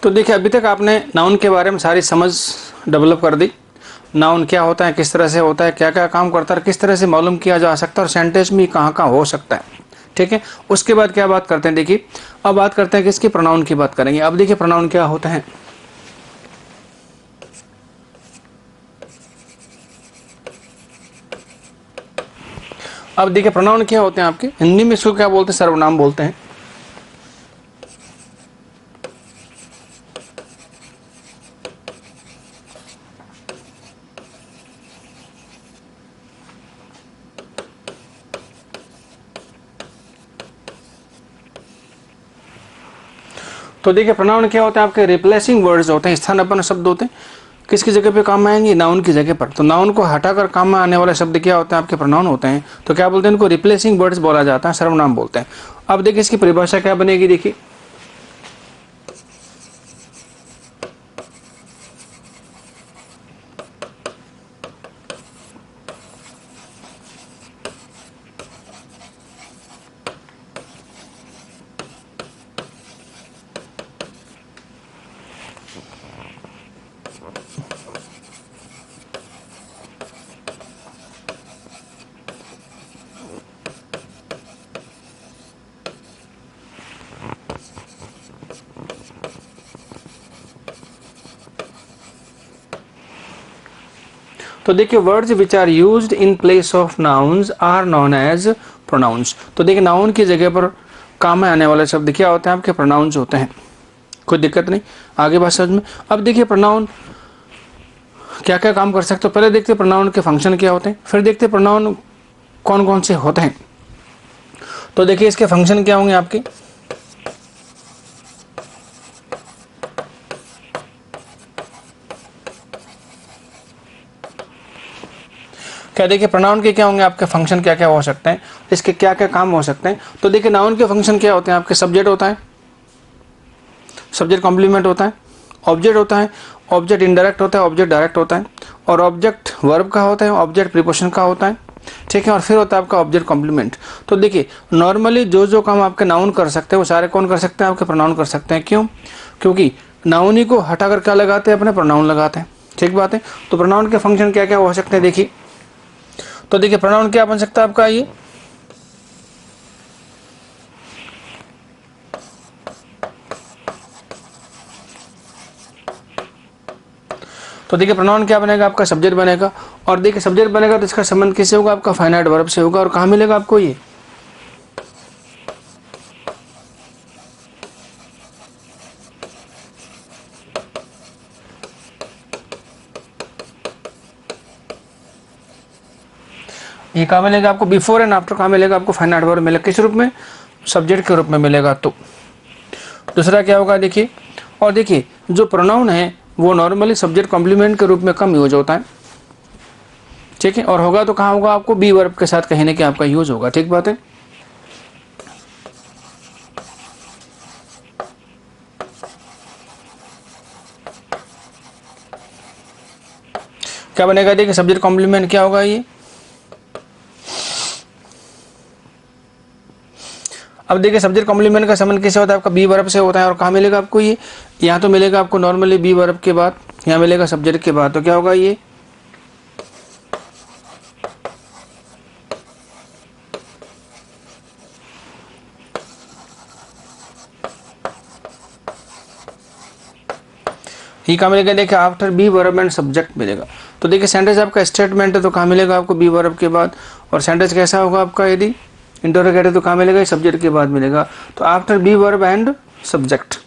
तो देखिए अभी तक आपने नाउन के बारे में सारी समझ डेवलप कर दी। नाउन क्या होता है, किस तरह से होता है, क्या क्या काम करता है, किस तरह से मालूम किया जा सकता है और सेंटेंस में कहाँ कहाँ हो सकता है। ठीक है, उसके बाद क्या बात करते हैं, देखिए अब बात करते हैं कि इसकी प्रोनाउन की बात करेंगे। अब देखिए प्रोनाउन क्या होता है। अब देखिए प्रोनाउन क्या होते हैं आपके, हिंदी में इसको क्या बोलते हैं, सर्वनाम बोलते हैं। तो देखिए प्रोनाउन क्या होते हैं आपके, रिप्लेसिंग वर्ड्स होते हैं, स्थानापन्न शब्द होते हैं। किसकी जगह पे काम आएंगे, नाउन की जगह पर। तो नाउन को हटाकर काम में आने वाले शब्द क्या होते हैं आपके, प्रोनाउन होते हैं। तो क्या बोलते हैं इनको, रिप्लेसिंग वर्ड्स बोला जाता है, सर्वनाम बोलते हैं। अब देखिए इसकी परिभाषा क्या बनेगी, देखिए तो देखिए words which are used in place of nouns are known as pronouns. तो देखिए नाउन की जगह पर काम में आने वाले शब्द क्या होते हैं आपके, प्रोनाउंस होते हैं। कोई दिक्कत नहीं, आगे बात समझ में। अब देखिए प्रोनाउन क्या क्या काम कर सकते हो, पहले देखते हैं प्रोनाउन के फंक्शन क्या होते हैं, फिर देखते हैं प्रोनाउन कौन कौन से होते हैं। तो देखिए इसके फंक्शन क्या होंगे आपके। क्या देखिए प्रोनाउन के क्या होंगे आपके फंक्शन, क्या क्या हो सकते हैं, इसके क्या क्या काम हो सकते हैं। तो देखिए नाउन के फंक्शन क्या होते हैं आपके, सब्जेक्ट होता है, सब्जेक्ट कॉम्प्लीमेंट होता है, ऑब्जेक्ट होता है, ऑब्जेक्ट इनडायरेक्ट होता है, ऑब्जेक्ट डायरेक्ट होता है, और ऑब्जेक्ट वर्ब का होता है, ऑब्जेक्ट प्रीपोजिशन का होता है। ठीक है, और फिर होता है आपका ऑब्जेक्ट कॉम्प्लीमेंट। तो देखिए नॉर्मली जो जो काम आपके नाउन कर सकते हैं वो सारे कौन कर सकते हैं, आपके प्रोनाउन कर सकते हैं। क्यों, क्योंकि नाउन ही को हटाकर क्या लगाते हैं, अपने प्रोनाउन लगाते हैं। ठीक बात है। तो प्रोनाउन के फंक्शन क्या क्या हो सकते हैं देखिए। तो देखिए प्रोनाउन क्या बन सकता है आपका, ये तो देखिए प्रोनाउन क्या बनेगा आपका, सब्जेक्ट बनेगा। और देखिए सब्जेक्ट बनेगा तो इसका संबंध किससे होगा, आपका फाइनाइट वर्ब से होगा। और कहाँ मिलेगा आपको ये, ये कहाँ मिलेगा आपको, बिफोर एंड आफ्टर कहाँ मिलेगा आपको, फाइनाइट वर्ब मिलेगा। किस रूप में, सब्जेक्ट के रूप में मिलेगा। तो दूसरा क्या होगा देखिए, और देखिए जो प्रोनाउन है वो नॉर्मली सब्जेक्ट कॉम्प्लीमेंट के रूप में कम यूज होता है। ठीक है, और होगा तो कहाँ होगा आपको, बी वर्ब के साथ कहीं ना कहीं आपका यूज होगा। ठीक बात है। क्या बनेगा देखिए, सब्जेक्ट कॉम्प्लीमेंट क्या होगा ये। अब देखिए सब्जेक्ट कॉम्प्लीमेंट का संबंध किससे होता है, आपका बी वर्ब से होता है। और कहाँ मिलेगा आपको ये, यहाँ तो मिलेगा आपको नॉर्मली बी वर्ब के बाद, यहाँ मिलेगा सब्जेक्ट के बाद। तो क्या होगा ये, ये कहाँ मिलेगा देखिए, after be verb and subject मिलेगा। तो देखिए सेंटेंस आपका स्टेटमेंट है तो कहाँ मिलेगा आपको, बी वर्ब के बाद। और सेंटेंस कैसा होगा आपका, यदि इंटरोगेटिव तो कहाँ मिलेगा, सब्जेक्ट के बाद मिलेगा। तो after be verb and subject.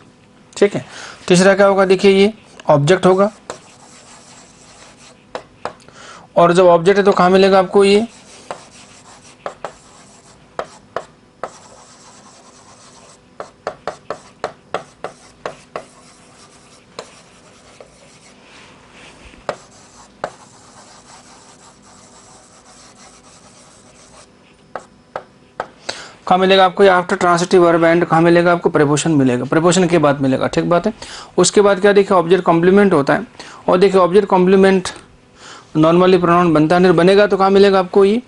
ठीक है। तीसरा क्या होगा देखिए, ये ऑब्जेक्ट होगा। और जब ऑब्जेक्ट है तो कहाँ मिलेगा आपको ये, कहाँ मिलेगा आपको, आफ्टर ट्रांसिटिव वर्ब एंड कहाँ मिलेगा आपको, प्रीपोजिशन मिलेगा, प्रीपोजिशन के बाद मिलेगा। ठीक बात है। उसके बाद क्या देखिए, ऑब्जेक्ट कॉम्प्लीमेंट होता है। और देखिए ऑब्जेक्ट कॉम्प्लीमेंट नॉर्मली प्रोनाउन बनता नहीं, बनेगा तो कहाँ मिलेगा आपको ये,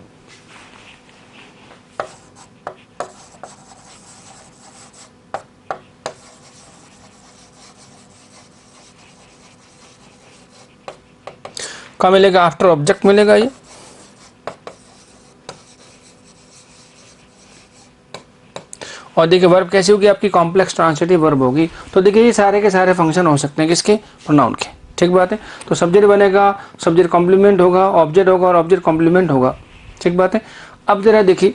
क्या मिलेगा? आफ्टर ऑब्जेक्ट मिलेगा ये। और देखिए वर्ब कैसी होगी आपकी? कॉम्प्लेक्स ट्रांसिटिव वर्ब होगी। तो देखिए ये सारे के सारे फंक्शन हो सकते हैं किसके? प्रोनाउन के। ठीक बात है। तो सब्जेक्ट बनेगा, सब्जेक्ट कॉम्प्लीमेंट होगा, ऑब्जेक्ट होगा और ऑब्जेक्ट कॉम्प्लीमेंट होगा। ठीक बात है। अब जरा देखिए,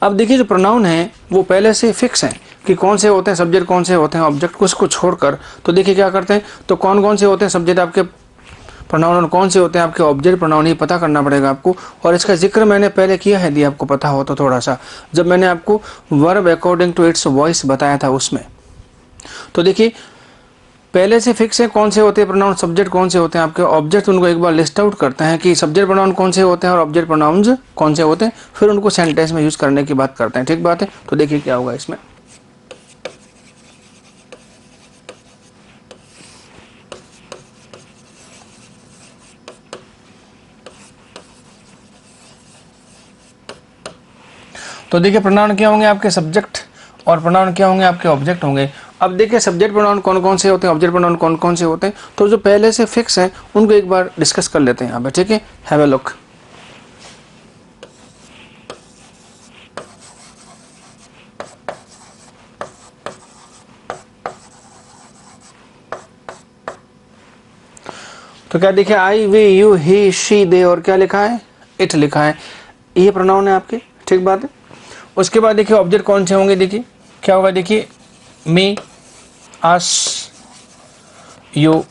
अब देखिए जो प्रोनाउन है वो पहले से फिक्स है कि कौन से होते हैं सब्जेक्ट, कौन से होते हैं ऑब्जेक्ट, कुछ को छोड़कर। तो देखिए क्या करते हैं, तो कौन कौन से होते हैं सब्जेक्ट आपके प्रोनाउन और कौन से होते हैं आपके ऑब्जेक्ट प्रोनाउन, ये पता करना पड़ेगा आपको। और इसका जिक्र मैंने पहले किया है, यदि आपको पता हो तो थोड़ा सा, जब मैंने आपको verb according to its voice बताया था उसमें। तो देखिए पहले से फिक्स है कौन से होते हैं प्रोनाउन, सब्जेक्ट कौन से होते हैं आपके ऑब्जेक्ट, उनको एक बार लिस्ट आउट करते हैं कि सब्जेक्ट प्रोनाउन कौन से होते हैं और ऑब्जेक्ट प्रोनाउंस कौन से होते हैं, फिर उनको सेंटेंस में यूज करने की बात करते हैं। ठीक बात है। तो देखिए क्या होगा इसमें। तो देखिए प्रोनाउन क्या होंगे आपके? सब्जेक्ट, और प्रोनाउन क्या होंगे आपके? ऑब्जेक्ट होंगे। अब देखिए सब्जेक्ट प्रोनाउन कौन कौन से होते हैं, ऑब्जेक्ट प्रोनाउन कौन कौन से होते हैं, तो जो पहले से फिक्स है उनको एक बार डिस्कस कर लेते हैं यहाँ पे। ठीक है, हैव अ लुक। तो क्या देखिए, आई, वी, यू, ही, शी, दे, और क्या लिखा है? इट लिखा है। ये प्रोनाउन है आपके। ठीक बात है। उसके बाद देखिए ऑब्जेक्ट कौन से होंगे, देखिए क्या होगा, देखिए मी, अस, यू,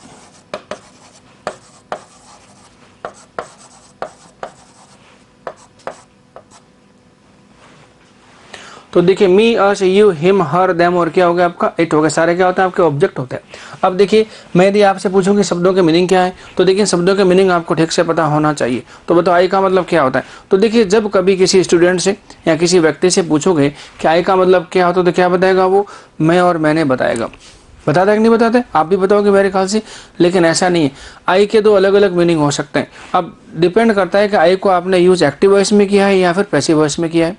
तो देखिए मी, अस, यू, हिम, हर, देम, और क्या हो गया आपका? इट हो गया। सारे क्या होते हैं आपके? ऑब्जेक्ट होते हैं। अब देखिए मैं यदि आपसे पूछूं कि शब्दों के मीनिंग क्या है, तो देखिए शब्दों के मीनिंग आपको ठीक से पता होना चाहिए। तो बताओ आई का मतलब क्या होता है? तो देखिए जब कभी किसी स्टूडेंट से या किसी व्यक्ति से पूछोगे कि आई का मतलब क्या होता है, तो क्या बताएगा वो? मैं और मैंने बताएगा। बताता है कि नहीं बताते? आप भी बताओगे मेरे ख्याल से। लेकिन ऐसा नहीं है, आई के दो अलग अलग मीनिंग हो सकते हैं। अब डिपेंड करता है कि आई को आपने यूज एक्टिव वॉइस में किया है या फिर पैसिव वॉइस में किया है।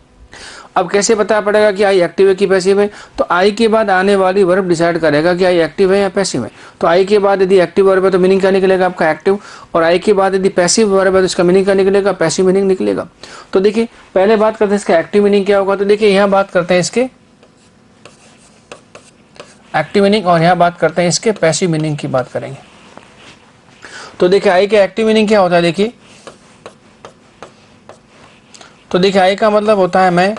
अब कैसे पता पड़ेगा कि आई एक्टिव है कि पैसिव है? तो आई के बाद आने वाली वर्ब डिसाइड करेगा कि आई एक्टिव है या पैसिव है। तो आई के बाद यदि एक्टिव वर्ब है तो मीनिंग क्या निकलेगा आपका? एक्टिव। और आई के बाद यदि पैसिव वर्ब है तो इसका मीनिंग क्या निकलेगा? पैसिव मीनिंग निकलेगा। तो देखिए पहले बात करते हैं इसका एक्टिव मीनिंग क्या होगा। तो देखिए यहाँ बात करते हैं इसके एक्टिव मीनिंग और यहाँ बात करते हैं इसके पैसिव मीनिंग की बात करेंगे। तो देखिए आई के एक्टिव मीनिंग क्या होता है, देखिए तो देखिए आई का मतलब होता है मैं,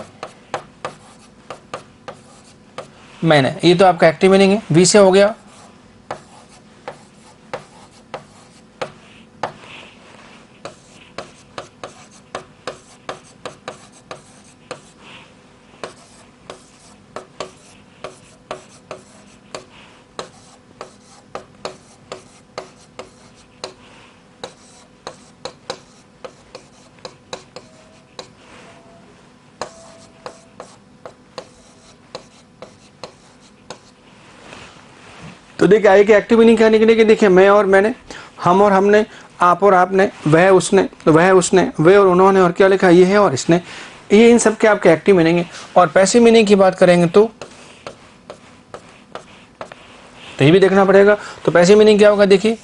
मैंने, ये तो आपका एक्टिव मीनिंग है। वी से हो गया, तो देखिए आई के एक्टिव मीनिंग क्या निकलेगी? देखिए मैं और मैंने, हम और हमने, आप और आपने, वह उसने, वह उसने, वे और उन्होंने, और क्या लिखा? ये है और इसने। ये इन सब के आपके एक्टिव मीनिंग है। और पैसिव मीनिंग की बात करेंगे तो ये भी देखना पड़ेगा। तो पैसिव मीनिंग क्या होगा? देखिए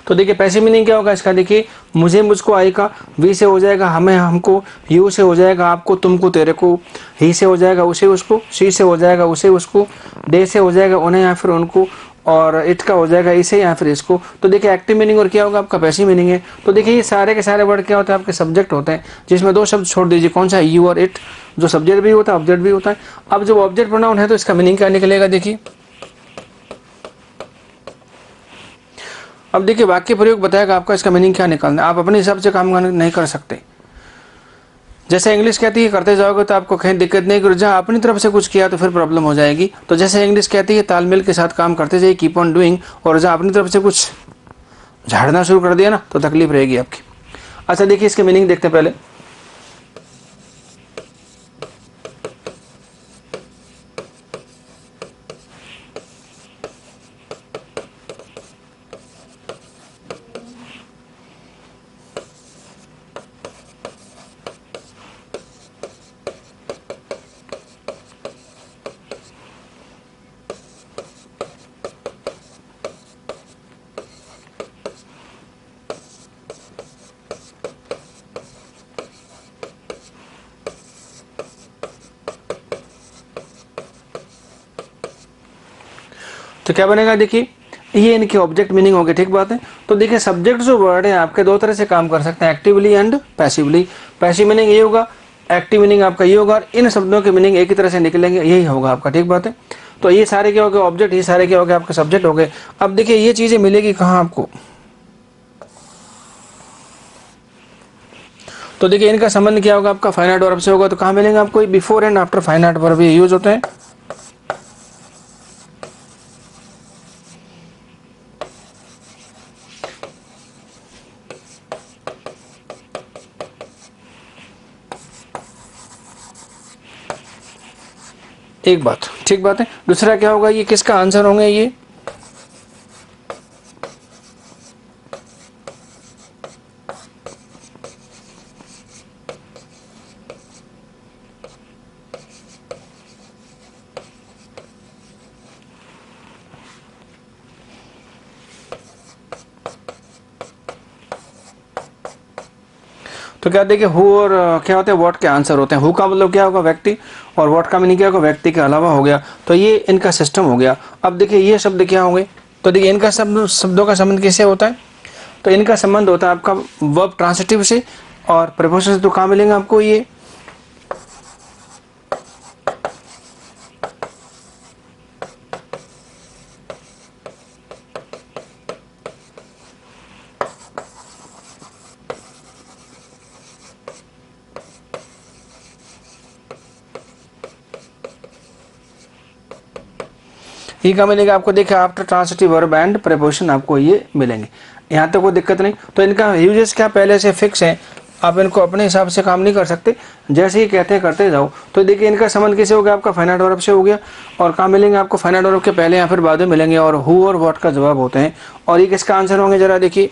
तो देखिए पैसिव मीनिंग क्या होगा इसका? देखिए मुझे, मुझको, आई का, वी से हो जाएगा हमें हमको, यू से हो जाएगा आपको तुमको तेरे को, ही से हो जाएगा उसे उसको, शी से हो जाएगा उसे उसको, दे से हो जाएगा उन्हें या फिर उनको, और इट का हो जाएगा इसे या फिर इसको। तो देखिए एक्टिव मीनिंग और क्या होगा आपका? पैसिव मीनिंग है। तो देखिए ये सारे के सारे वर्ड क्या होते हैं आपके? सब्जेक्ट होते हैं, जिसमें दो शब्द छोड़ दीजिए। कौन सा? यू और इट, जो सब्जेक्ट भी होता है ऑब्जेक्ट भी होता है। अब जब ऑब्जेक्ट प्रोनाउन है तो इसका मीनिंग क्या निकलेगा? देखिए अब देखिए वाक्य प्रयोग बताएगा आपका इसका मीनिंग क्या निकालना है। आप अपने हिसाब से काम नहीं कर सकते। जैसे इंग्लिश कहती है करते जाओगे तो आपको कहीं दिक्कत नहीं, कि जहाँ अपनी तरफ से कुछ किया तो फिर प्रॉब्लम हो जाएगी। तो जैसे इंग्लिश कहती है तालमेल के साथ काम करते जाइए, कीप ऑन डूइंग, और जहाँ अपनी तरफ से कुछ झाड़ना शुरू कर दिया ना तो तकलीफ रहेगी आपकी। अच्छा देखिए इसके मीनिंग देखते हैं पहले। तो क्या बनेगा, देखिए ये इनके ऑब्जेक्ट मीनिंग हो गए, ठीक बात है। तो देखिए सब्जेक्ट जो वर्ड है आपके दो तरह से काम कर सकते हैं, actively and passively. Passive meaning ये होगा, एक्टिव मीनिंग आपका ये होगा, और इन शब्दों के मीनिंग एक ही तरह से निकलेंगे, यही होगा आपका, ठीक बात है। तो ये सारे क्या हो गए ऑब्जेक्ट, ये सारे क्या हो गए आपके सब्जेक्ट हो गए। अब देखिए ये चीजें मिलेगी कहाँ आपको, तो देखिए इनका संबंध क्या होगा आपका फाइनाइट वर्ब से होगा। तो कहाँ मिलेंगे आपको, before and after finite verb ये यूज होते हैं। एक बात, ठीक बात है। दूसरा क्या होगा, ये किसका आंसर होंगे, ये तो क्या देखिए हु और क्या होते हैं, व्हाट के आंसर होते हैं। हु का मतलब क्या होगा, व्यक्ति, और व्हाट का मीनिंग क्या होगा, व्यक्ति के अलावा हो गया। तो ये इनका सिस्टम हो गया। अब देखिए ये शब्द क्या होंगे, तो देखिए इनका शब्दों का संबंध किससे होता है, तो इनका संबंध होता है आपका वर्ब ट्रांसिटिव से, और प्रीपोजिशन से। तो कहाँ मिलेंगे आपको, ये कहाँ मिलेगा आपको, देखिए after transitive verb and preposition आपको ये मिलेंगे। यहाँ तक कोई दिक्कत नहीं। तो इनका यूजेस क्या पहले से फिक्स है, आप इनको अपने हिसाब से काम नहीं कर सकते, जैसे ही कहते हैं करते जाओ। तो देखिए इनका संबंध किसे हो गया आपका, फाइनाइट वर्ब से हो गया। और कहाँ मिलेंगे आपको, फाइनाइट वर्ब के पहले या फिर बाद में मिलेंगे, और हु और व्हाट का जवाब होते हैं। और ये किसका आंसर होंगे जरा देखिए,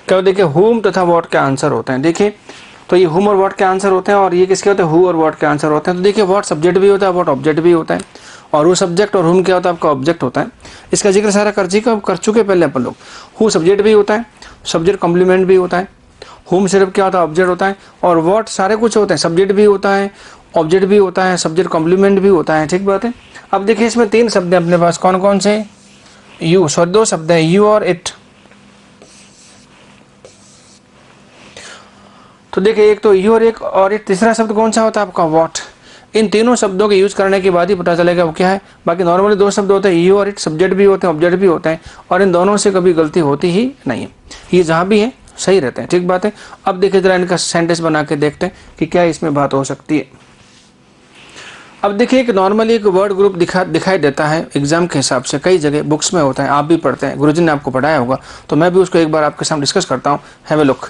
क्या देखिए हुम तथा व्हाट के आंसर होते हैं। देखिए तो ये हुम और व्हाट के आंसर होते हैं, और ये किसके होते हैं, हु और व्हाट के आंसर होते हैं। तो देखिए व्हाट सब्जेक्ट भी होता है, व्हाट ऑब्जेक्ट भी होता है, और हु सब्जेक्ट और हुम क्या होता है आपका ऑब्जेक्ट होता है। इसका जिक्र सारा कर चुके पहले अपन लोग। हु सब्जेक्ट भी होता है, सब्जेक्ट कॉम्प्लीमेंट भी होता है, हुम सिर्फ क्या होता है ऑब्जेक्ट होता है, और व्हाट सारे कुछ होते हैं, सब्जेक्ट भी होता है, ऑब्जेक्ट भी होता है, सब्जेक्ट कॉम्प्लीमेंट भी होता है, ठीक बात है। अब देखिए इसमें तीन शब्द हैं अपने पास, कौन कौन से, यू, सॉरी दो शब्द हैं, यू और इट। तो देखिए एक तो यू और एक तीसरा शब्द कौन सा होता है आपका, व्हाट। इन तीनों शब्दों के यूज करने के बाद ही पता चलेगा वो क्या है। बाकी नॉर्मली दो शब्द होते हैं, यू और इट, सब्जेक्ट भी होते हैं ऑब्जेक्ट भी होता है, और इन दोनों से कभी गलती होती ही नहीं है, ये जहाँ भी है सही रहते हैं, ठीक बात है। अब देखिए जरा इनका सेंटेंस बना के देखते हैं कि क्या इसमें बात हो सकती है। अब देखिए एक नॉर्मली एक वर्ड ग्रुप दिखाई देता है एग्जाम के हिसाब से, कई जगह बुक्स में होता है, आप भी पढ़ते हैं, गुरुजी ने आपको पढ़ाया होगा, तो मैं भी उसको एक बार आपके सामने डिस्कस करता हूँ। Have a look.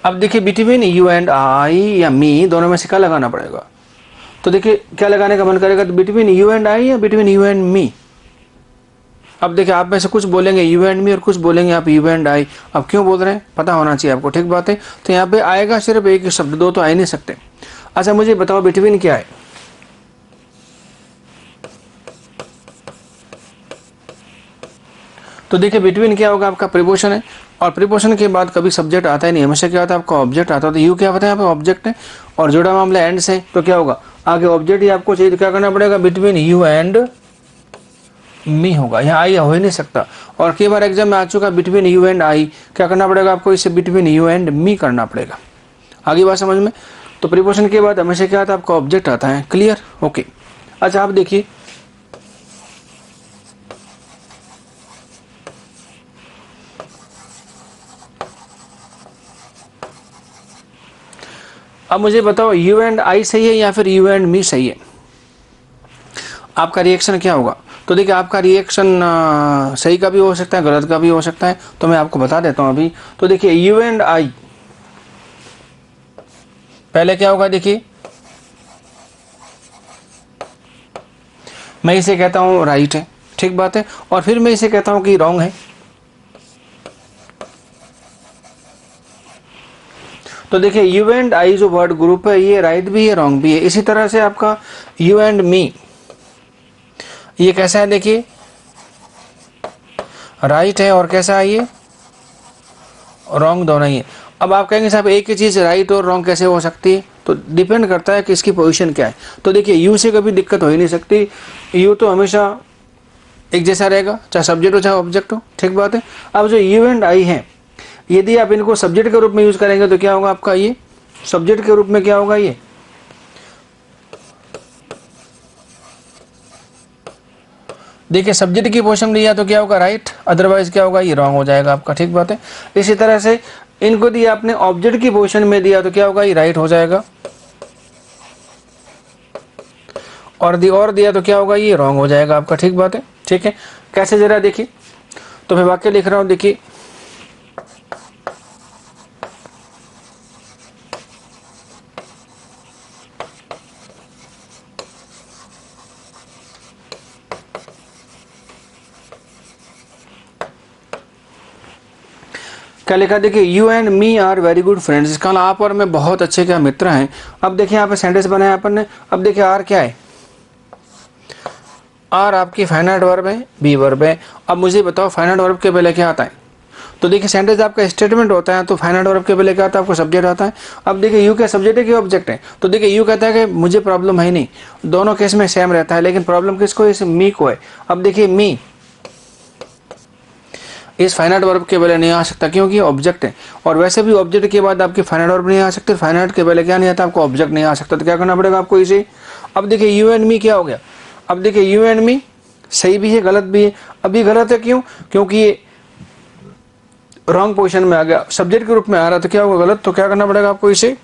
अब देखिए बिटवीन यू एंड आई या मी दोनों में से क्या लगाना पड़ेगा, तो देखिए क्या लगाने का मन करेगा, तो बिटवीन यू एंड आई या बिटवीन यू एंड मी। अब देखिए आप में से कुछ बोलेंगे यू एंड मी और कुछ बोलेंगे आप यू एंड आई। अब क्यों बोल रहे हैं पता होना चाहिए आपको, ठीक बात है। तो यहाँ पे आएगा सिर्फ एक ही शब्द, दो तो आ ही नहीं सकते। अच्छा मुझे बताओ बिटवीन क्या है, तो देखिए बिटवीन क्या होगा आपका प्रीपोजिशन है, और प्रीपोजिशन के बाद कभी सब्जेक्ट आता ही नहीं, हमेशा क्या होता है आपका ऑब्जेक्ट आता है। तो यू क्या होता है यहाँ पे ऑब्जेक्ट है और जुड़ा मामला एंड से, तो क्या होगा आगे ऑब्जेक्ट ही आपको चाहिए, तो क्या करना पड़ेगा बिटवीन यू एंड मी होगा, यहाँ आई हो ही नहीं सकता। और कई बार एग्जाम में आ चुका बिटवीन यू एंड आई, क्या करना पड़ेगा आपको, इसे बिटवीन यू एंड मी करना पड़ेगा। आगे बात समझ में। तो प्रीपोजिशन के बाद हमेशा क्या आता है आपका ऑब्जेक्ट आता है। Clear, okay. अच्छा आप देखिए अब मुझे बताओ यू एंड आई सही है या फिर यू एंड मी सही है, आपका रिएक्शन क्या होगा। तो देखिए आपका रिएक्शन सही का भी हो सकता है, गलत का भी हो सकता है, तो मैं आपको बता देता हूं अभी। तो देखिए यू एंड आई, पहले क्या होगा, देखिए मैं इसे कहता हूं राइट है, ठीक बात है, और फिर मैं इसे कहता हूं कि रॉन्ग है। तो देखिए यू एंड आई जो वर्ड ग्रुप है ये राइट भी है रॉन्ग भी है। इसी तरह से आपका यू एंड मी ये कैसा है, देखिए राइट है और कैसा है ये रॉन्ग, दोनों ही है। अब आप कहेंगे साहब एक ही चीज राइट और रॉन्ग कैसे हो सकती है, तो डिपेंड करता है कि इसकी पोजीशन क्या है। तो देखिए यू से कभी दिक्कत हो ही नहीं सकती, यू तो हमेशा एक जैसा रहेगा, चाहे सब्जेक्ट हो चाहे ऑब्जेक्ट हो, ठीक बात है। अब जो यू एंड आई है, यदि आप इनको सब्जेक्ट के रूप में यूज करेंगे तो क्या होगा आपका, ये सब्जेक्ट के रूप में क्या होगा, ये देखिए सब्जेक्ट की पोजीशन लिया तो क्या होगा राइट, अदरवाइज क्या होगा ये रॉन्ग हो जाएगा आपका, ठीक बात है। इसी तरह से इनको दिया आपने ऑब्जेक्ट की पोजीशन में दिया तो क्या होगा ये राइट हो जाएगा, और दिया तो क्या होगा ये रॉन्ग हो जाएगा आपका, ठीक बात है। ठीक है, कैसे जरा देखिए, तो मैं वाक्य लिख रहा हूं, देखिए क्या लिखा, देखिए you and me are very good friends, इसका मतलब आप और मैं बहुत अच्छे क्या मित्र हैं। अब देखिए यहाँ पे सेंटेंस बनाया अपन ने। अब देखिए आर क्या है, आर आपकी फाइनाइट वर्ब है, बी वर्ब है। अब मुझे बताओ फाइनाइट वर्ब के पहले क्या आता है, तो देखिए सेंटेंस आपका स्टेटमेंट होता है तो फाइनाइट वर्ब के पहले क्या आता है आपको सब्जेक्ट आता है। अब देखिए यू क्या सब्जेक्ट है कि ऑब्जेक्ट है, तो देखिए यू कहता है कि मुझे प्रॉब्लम है नहीं, दोनों केस में सेम रहता है, लेकिन प्रॉब्लम किसको है, इस मी को है। अब देखिए मी इस फाइनाइट वर्ब के पहले नहीं आ सकता क्योंकि ऑब्जेक्ट है, और वैसे भी ऑब्जेक्ट के बाद आपकी फाइनाइट वर्ब नहीं आ सकते, फाइनाइट के पहले क्या नहीं आता आपको ऑब्जेक्ट नहीं आ सकता, तो क्या करना पड़ेगा आपको इसे। अब देखिए यू एंड मी क्या हो गया, अब देखिए यू एंड मी सही भी है गलत भी है। अभी गलत है क्यों, क्योंकि ये रॉन्ग पोजीशन में आ गया, सब्जेक्ट के रूप में आ रहा, तो क्या होगा गलत, तो क्या करना पड़ेगा आपको इसे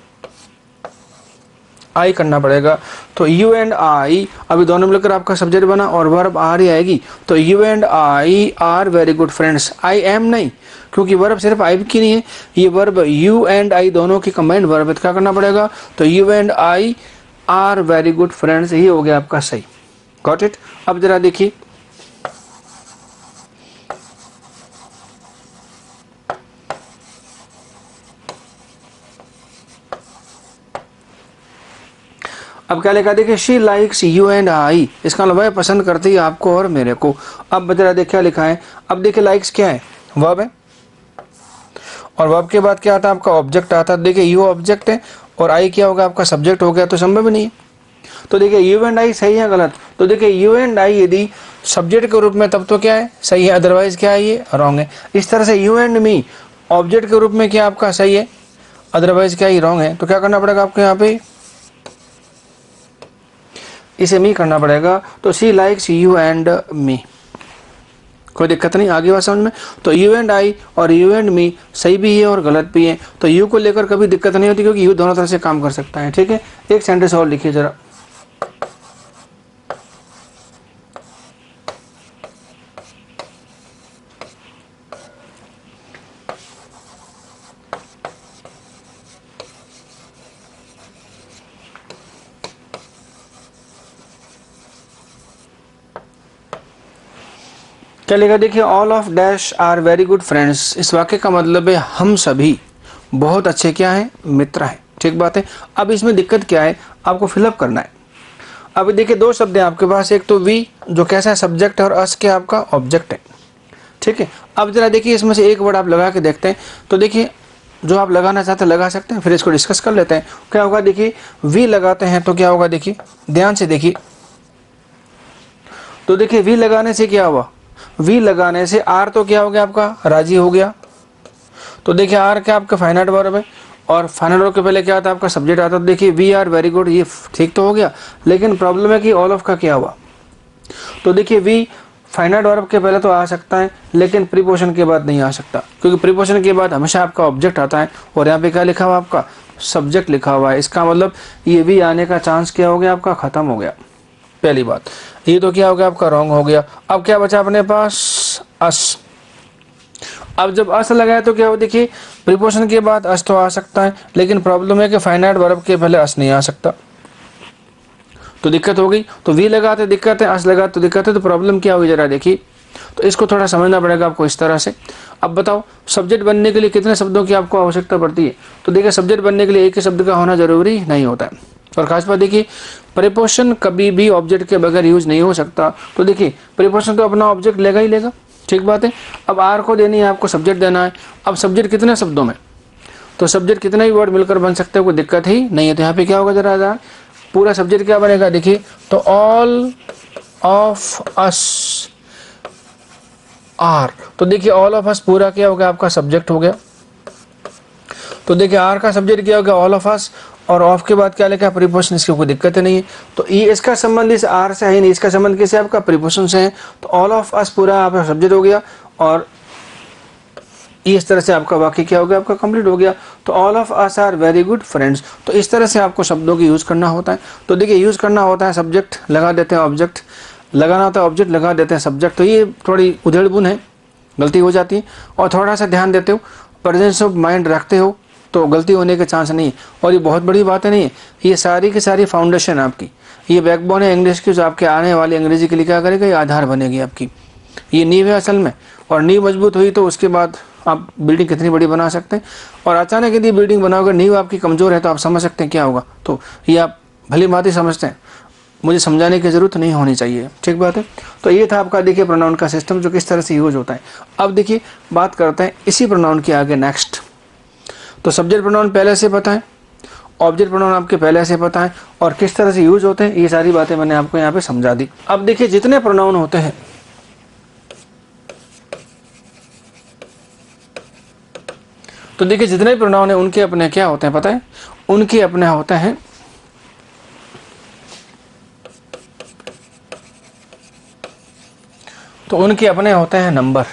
आई करना पड़ेगा। तो यू एंड आई अभी दोनों मिलकर आपका सब्जेक्ट बना और वर्ब आर ही आएगी, तो you and I R very good friends. I am नहीं, क्योंकि वर्ब सिर्फ आई की नहीं है, ये वर्ब यू एंड आई दोनों की कंबाइंड वर्ब है, तो क्या करना पड़ेगा, तो you and I R very good friends, ये हो गया आपका सही। Got it. अब जरा देखिए अब क्या लिखा, देखिए she likes you and I, इसका मतलब वह पसंद करती है आपको और मेरे को। अब जरा देखिए क्या लिखा है, अब देखिए लाइक्स क्या है, वर्ब है, और वर्ब के बाद क्या आता है आपका ऑब्जेक्ट आता है। देखिए यू ऑब्जेक्ट है और आई क्या होगा आपका सब्जेक्ट हो गया, तो संभव नहीं है। तो देखिए यू एंड आई सही है गलत, तो देखिए यू एंड आई यदि सब्जेक्ट के रूप में तब तो क्या है सही है, अदरवाइज क्या है ये रॉन्ग है। इस तरह से यू एंड मी ऑब्जेक्ट के रूप में क्या आपका सही है, अदरवाइज क्या ही रॉन्ग है, तो क्या करना पड़ेगा आपको यहाँ पे इसे मी करना पड़ेगा। तो शी लाइक्स यू एंड मी, कोई दिक्कत नहीं, आगे बात समझ में। तो यू एंड आई और यू एंड मी सही भी है और गलत भी है, तो यू को लेकर कभी दिक्कत नहीं होती क्योंकि यू दोनों तरह से काम कर सकता है। ठीक है, एक सेंटेंस और लिखिए जरा, क्या लिखा, देखिए all of dash are very good friends, इस वाक्य का मतलब है हम सभी बहुत अच्छे क्या हैं मित्र हैं, ठीक बात है। अब इसमें दिक्कत क्या है, आपको फिलअप करना है। अब देखिए दो शब्द हैं आपके पास, एक तो वी जो कैसा है सब्जेक्ट है और अस क्या आपका ऑब्जेक्ट है, ठीक है, अब जरा देखिए इसमें से एक वर्ड आप लगा के देखते हैं, तो देखिए जो आप लगाना चाहते हैं लगा सकते हैं, फिर इसको डिस्कस कर लेते हैं। क्या होगा देखिए, वी लगाते हैं तो क्या होगा देखिए, ध्यान से देखिए, तो देखिए वी लगाने से क्या हुआ, वी लगाने से आर तो क्या हो गया आपका, राजी हो गया। तो देखिए आर क्या आपका फाइनाइट वर्ब है, और फाइनाइट वर्ब के पहले क्या आता है आपका सब्जेक्ट आता है। तो देखिए वी आर वेरी गुड, ये ठीक तो हो गया, लेकिन प्रॉब्लम है कि ऑल ऑफ का क्या हुआ। तो देखिए वी फाइनाइट वर्ब के पहले तो आ सकता है, लेकिन प्रीपोजिशन के बाद नहीं आ सकता, क्योंकि प्रीपोजिशन के बाद हमेशा आपका ऑब्जेक्ट आता है, और यहाँ पे क्या लिखा हुआ आपका, सब्जेक्ट लिखा हुआ है। इसका मतलब ये भी आने का चांस क्या हो गया आपका, खत्म हो गया। पहली बात ये तो क्या हो गया आपका, रॉन्ग हो गया। अब क्या बचा अपने पास, अस। अब जब अस लगाया तो क्या हो, देखिए प्रीपोजिशन के बाद अस तो आ सकता है, लेकिन प्रॉब्लम है कि फाइनाइट वर्ब के पहले अस नहीं आ सकता, तो दिक्कत हो गई। तो वी लगाते दिक्कत है, अस लगाते तो दिक्कत है, तो प्रॉब्लम क्या होगी जरा देखिए। तो इसको थोड़ा समझना पड़ेगा आपको इस तरह से। अब बताओ सब्जेक्ट बनने के लिए कितने शब्दों की आपको आवश्यकता पड़ती है। तो देखिए सब्जेक्ट बनने के लिए एक ही शब्द का होना जरूरी नहीं होता है, और खास बात देखिए प्रीपोजिशन कभी भी ऑब्जेक्ट के बगैर यूज नहीं हो सकता। तो देखिए प्रीपोजिशन तो अपना ऑब्जेक्ट लेगा ही लेगा, ठीक बात है। अब आर को देनी है आपको, सब्जेक्ट देना है। अब सब्जेक्ट कितने शब्दों में, तो सब्जेक्ट कितने भी वर्ड मिलकर बन सकते हैं, कोई दिक्कत ही नहीं है। तो यहाँ पे क्या होगा जरा पूरा सब्जेक्ट क्या बनेगा देखिए, तो ऑल ऑफ अस आर। तो देखिए ऑल ऑफ अस पूरा क्या हो गया आपका, सब्जेक्ट हो गया। तो देखिए आर का सब्जेक्ट क्या हो गया, ऑल ऑफ अस, और ऑफ के बाद क्या लिखा, प्रीपोजिशन, इसकी कोई दिक्कत नहीं है। तो ये इसका संबंध इस आर से है नहीं, इसका संबंध किससे आपका, प्रीपोजिशन से है। तो ऑल ऑफ अस पूरा आपका सब्जेक्ट हो गया, और इस तरह से आपका वाक्य क्या हो गया, आपका कंप्लीट हो गया। तो all of us are very good friends. तो इस तरह से आपको शब्दों की यूज करना होता है। तो देखिए यूज करना होता है, सब्जेक्ट लगा देते हैं, ऑब्जेक्ट लगाना होता है, ऑब्जेक्ट लगा देते हैं सब्जेक्ट। तो ये थोड़ी उधेड़बुन है, गलती हो जाती है। और थोड़ा सा ध्यान देते हो, प्रेजेंस ऑफ माइंड रखते हो, तो गलती होने के चांस नहीं है। और ये बहुत बड़ी बात है नहीं है, ये सारी की सारी फाउंडेशन आपकी, ये बैकबोन है इंग्लिश की, जो आपके आने वाली अंग्रेजी के लिए क्या करेगा, ये आधार बनेगी आपकी, ये नींव है असल में। और नींव मजबूत हुई तो उसके बाद आप बिल्डिंग कितनी बड़ी बना सकते हैं। और अचानक यदि बिल्डिंग बनाओगे, नींव आपकी कमजोर है, तो आप समझ सकते हैं क्या होगा। तो ये आप भली भांति समझते हैं, मुझे समझाने की जरूरत नहीं होनी चाहिए, ठीक बात है। तो ये था आपका देखिए प्रोनाउन का सिस्टम, जो किस तरह से यूज होता है। अब देखिए बात करते हैं इसी प्रोनाउन के आगे नेक्स्ट। तो सब्जेक्ट प्रोनाउन पहले से पता है, ऑब्जेक्ट प्रोनाउन आपके पहले से पता है, और किस तरह से यूज होते हैं ये सारी बातें मैंने आपको यहाँ पे समझा दी। अब देखिए जितने प्रोनाउन होते हैं, तो देखिए जितने प्रोनाउन है उनके अपने क्या होते हैं पता है, उनके अपने होते हैं तो उनके अपने होते हैं नंबर।